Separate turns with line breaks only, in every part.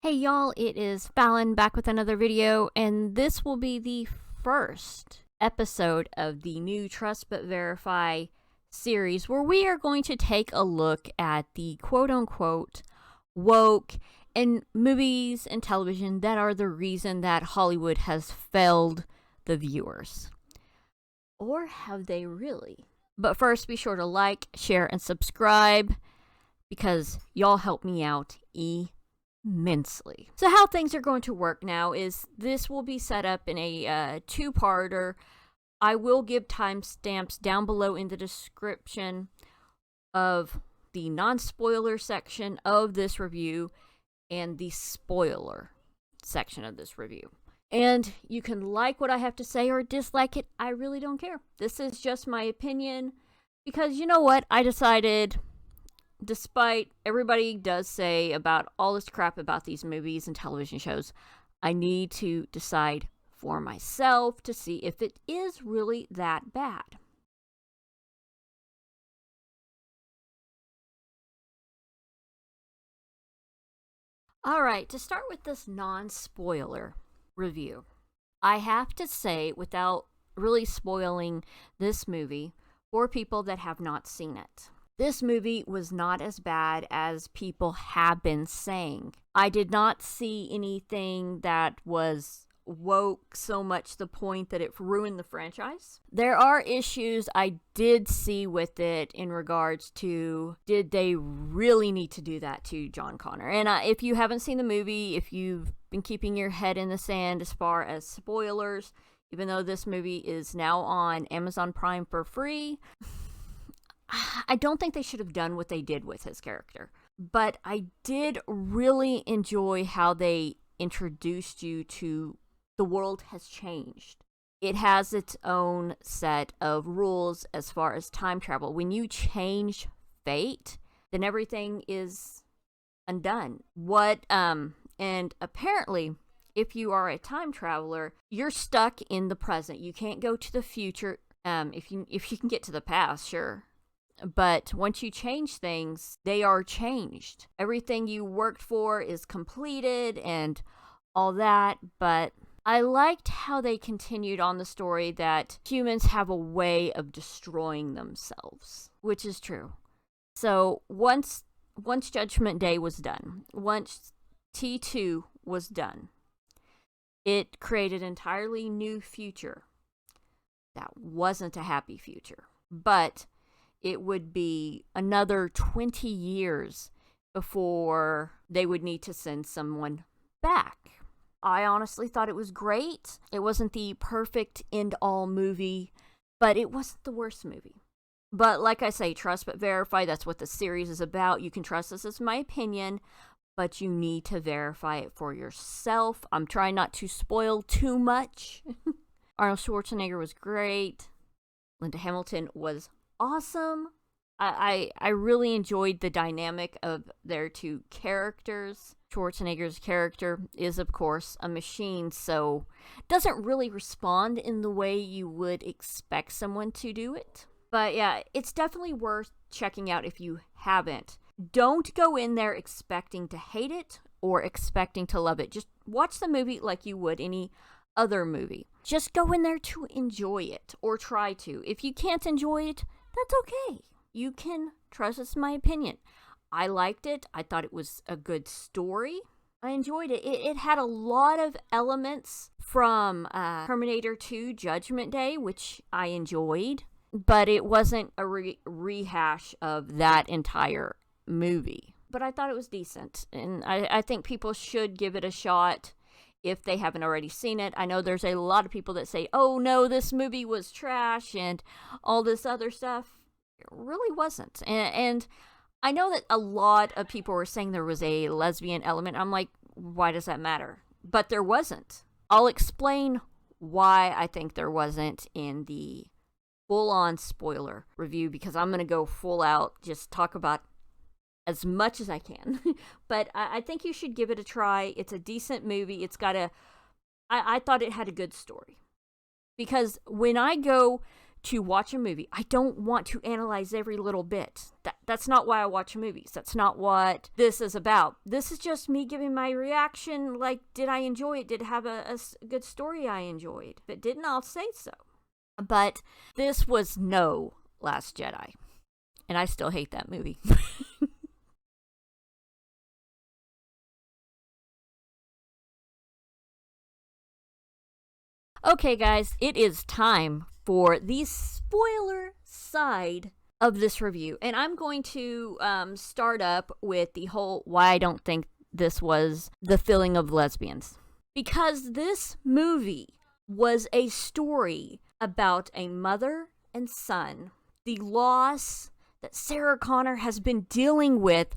Hey y'all, it is Phalon back with another video, and this will be the first episode of the new Trust But Verify series where we are going to take a look at the quote-unquote woke and movies and television that are the reason that Hollywood has failed the viewers. Or have they really? But first, be sure to like, share, and subscribe because y'all help me out immensely. So how things are going to work now is this will be set up in a two-parter. I will give timestamps down below in the description of the non-spoiler section of this review and the spoiler section of this review. And you can like what I have to say or dislike it. I really don't care. This is just my opinion because you know what? I decided, despite everybody does say about all this crap about these movies and television shows, I need to decide for myself to see if it is really that bad. Alright, to start with this non-spoiler review, I have to say, without really spoiling this movie for people that have not seen it, this movie was not as bad as people have been saying. I did not see anything that was woke so much to the point that it ruined the franchise. There are issues I did see with it in regards to, did they really need to do that to John Connor? And if you haven't seen the movie, if you've been keeping your head in the sand as far as spoilers, even though this movie is now on Amazon Prime for free, I don't think they should have done what they did with his character. But I did really enjoy how they introduced you to the world has changed. It has its own set of rules as far as time travel. When you change fate, then everything is undone. And apparently, if you are a time traveler, you're stuck in the present. You can't go to the future. If you can get to the past, sure. But once you change things, they are changed. Everything you worked for is completed and all that. But I liked how they continued on the story that humans have a way of destroying themselves, which is true. So once Judgment Day was done, once T2 was done, it created an entirely new future that wasn't a happy future. But it would be another 20 years before they would need to send someone back. I honestly thought it was great. It wasn't the perfect end-all movie, but it wasn't the worst movie. But like I say, trust but verify, that's what the series is about. You can trust this as my opinion, but you need to verify it for yourself. I'm trying not to spoil too much. Arnold Schwarzenegger was great. Linda Hamilton was awesome. I really enjoyed the dynamic of their two characters. Schwarzenegger's character is, of course, a machine, so doesn't really respond in the way you would expect someone to do it. But yeah, it's definitely worth checking out if you haven't. Don't go in there expecting to hate it or expecting to love it. Just watch the movie like you would any other movie. Just go in there to enjoy it, or try to. If you can't enjoy it, that's okay. You can trust it's my opinion. I liked it. I thought it was a good story. I enjoyed it. It had a lot of elements from Terminator 2 Judgment Day, which I enjoyed, but it wasn't a rehash of that entire movie. But I thought it was decent, and I think people should give it a shot if they haven't already seen it. I know there's a lot of people that say, oh no, this movie was trash and all this other stuff. It really wasn't. And I know that a lot of people were saying there was a lesbian element. I'm like, why does that matter? But there wasn't. I'll explain why I think there wasn't in the full-on spoiler review, because I'm going to go full out, just talk about as much as I can. But I think you should give it a try. It's a decent movie. It's got I thought it had a good story. Because when I go to watch a movie. I don't want to analyze every little bit. That's not why I watch movies. That's not what this is about. This is just me giving my reaction, like, did I enjoy it? Did it have a good story I enjoyed? If it didn't, I'll say so. But this was no Last Jedi. And I still hate that movie. Okay, guys, it is time for the spoiler side of this review. And I'm going to start up with the whole why I don't think this was the filling of lesbians. Because this movie was a story about a mother and son, the loss that Sarah Connor has been dealing with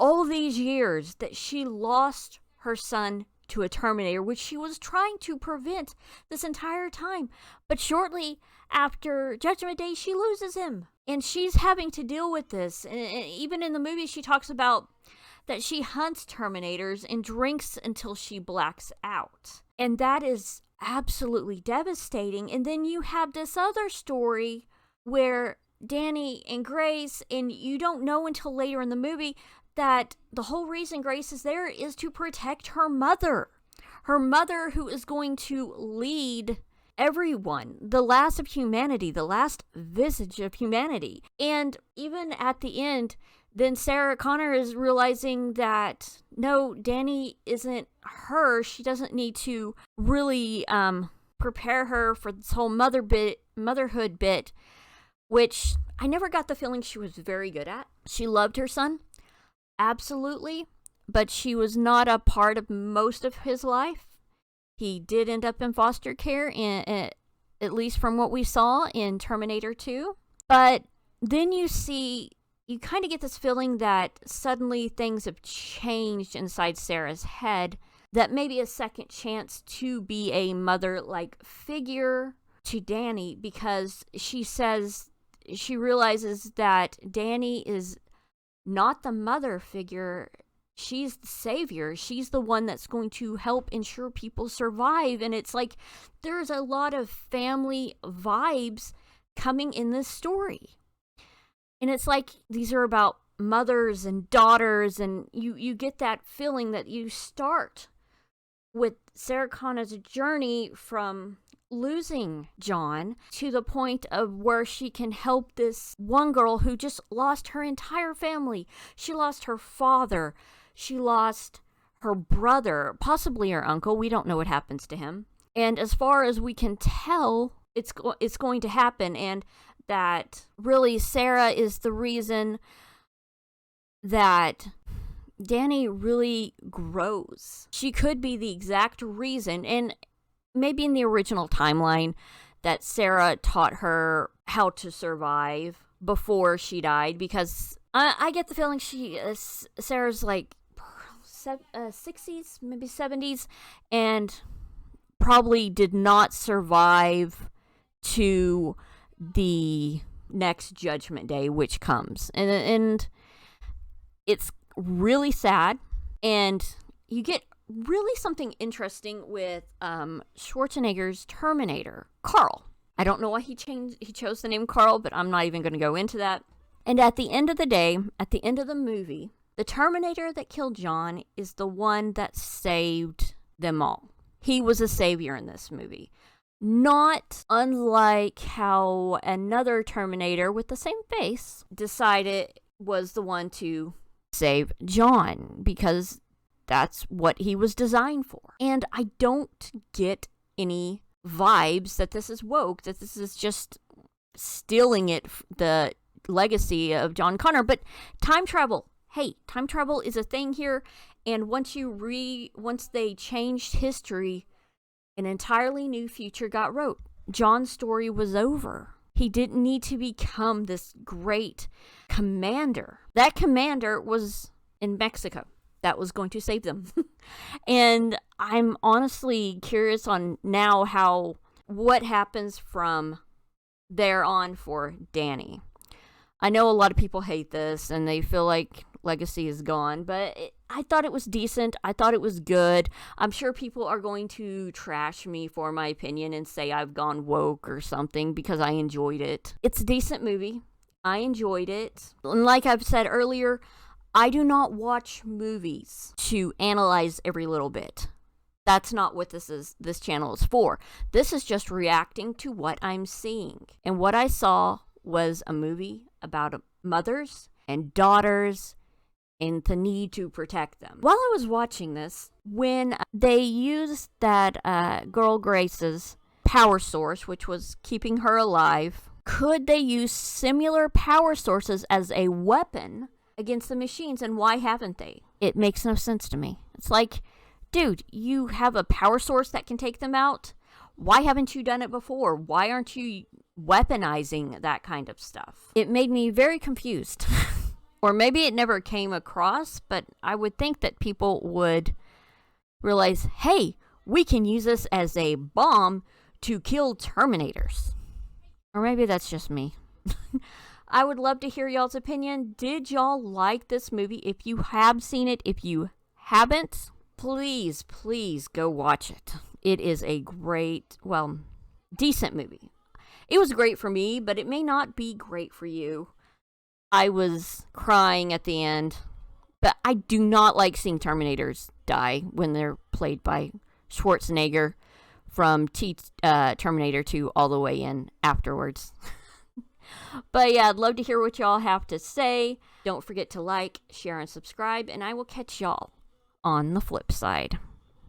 all these years, that she lost her son to a Terminator, which she was trying to prevent this entire time. But shortly after Judgment Day, she loses him. And she's having to deal with this. And even in the movie, she talks about that she hunts Terminators and drinks until she blacks out. And that is absolutely devastating. And then you have this other story where Danny and Grace, and you don't know until later in the movie, that the whole reason Grace is there is to protect her mother. Her mother, who is going to lead everyone, the last of humanity, the last visage of humanity. And even at the end, then Sarah Connor is realizing that, no, Danny isn't her. She doesn't need to really prepare her for this whole motherhood bit, which I never got the feeling she was very good at. She loved her son. Absolutely, but she was not a part of most of his life. He did end up in foster care, at least from what we saw in Terminator 2. But then you kind of get this feeling that suddenly things have changed inside Sarah's head, that maybe a second chance to be a mother-like figure to Danny, because she realizes that Danny is not the mother figure. She's the savior. She's the one that's going to help ensure people survive. And it's like there's a lot of family vibes coming in this story. And it's like these are about mothers and daughters, and you get that feeling that you start with Sarah Connor's journey from losing John to the point of where she can help this one girl who just lost her entire family. She lost her father. She lost her brother, possibly her uncle. We don't know what happens to him. And as far as we can tell, it's going to happen. And that really Sarah is the reason that Danny really grows. She could be the exact reason, and maybe in the original timeline, that Sarah taught her how to survive before she died, because I get the feeling Sarah's like 60s, maybe 70s, and probably did not survive to the next Judgment Day, which comes. And it's really sad, and you get really something interesting with Schwarzenegger's Terminator, Carl. I don't know why he chose the name Carl, but I'm not even going to go into that. And at the end of the day, at the end of the movie, the Terminator that killed John is the one that saved them all. He was a savior in this movie. Not unlike how another Terminator with the same face decided was the one to save John, because that's what he was designed for. And I don't get any vibes that this is woke, that this is just stealing the legacy of John Connor. But time travel, hey, time travel is a thing here. And once they changed history, an entirely new future got wrote. John's story was over. He didn't need to become this great commander. That commander was in Mexico. That was going to save them. And I'm honestly curious on now what happens from there on for Danny. I know a lot of people hate this, and they feel like legacy is gone, but I thought it was decent. I thought it was good. I'm sure people are going to trash me for my opinion and say I've gone woke or something because I enjoyed it. It's a decent movie. I enjoyed it. And like I've said earlier, I do not watch movies to analyze every little bit. That's not what this channel is for. This is just reacting to what I'm seeing. And what I saw was a movie about mothers and daughters and the need to protect them. While I was watching this, when they used that girl Grace's power source, which was keeping her alive, could they use similar power sources as a weapon against the machines, and why haven't they? It makes no sense to me. It's like, dude, you have a power source that can take them out. Why haven't you done it before? Why aren't you weaponizing that kind of stuff? It made me very confused. Or maybe it never came across, but I would think that people would realize, hey, we can use this as a bomb to kill Terminators. Or maybe that's just me. I would love to hear y'all's opinion. Did y'all like this movie? If you have seen it, if you haven't, please go watch it. It is a great, decent movie. It was great for me, but it may not be great for you. I was crying at the end, but I do not like seeing Terminators die when they're played by Schwarzenegger from Terminator 2 all the way in afterwards. But yeah, I'd love to hear what y'all have to say. Don't forget to like, share, and subscribe, and I will catch y'all on the flip side.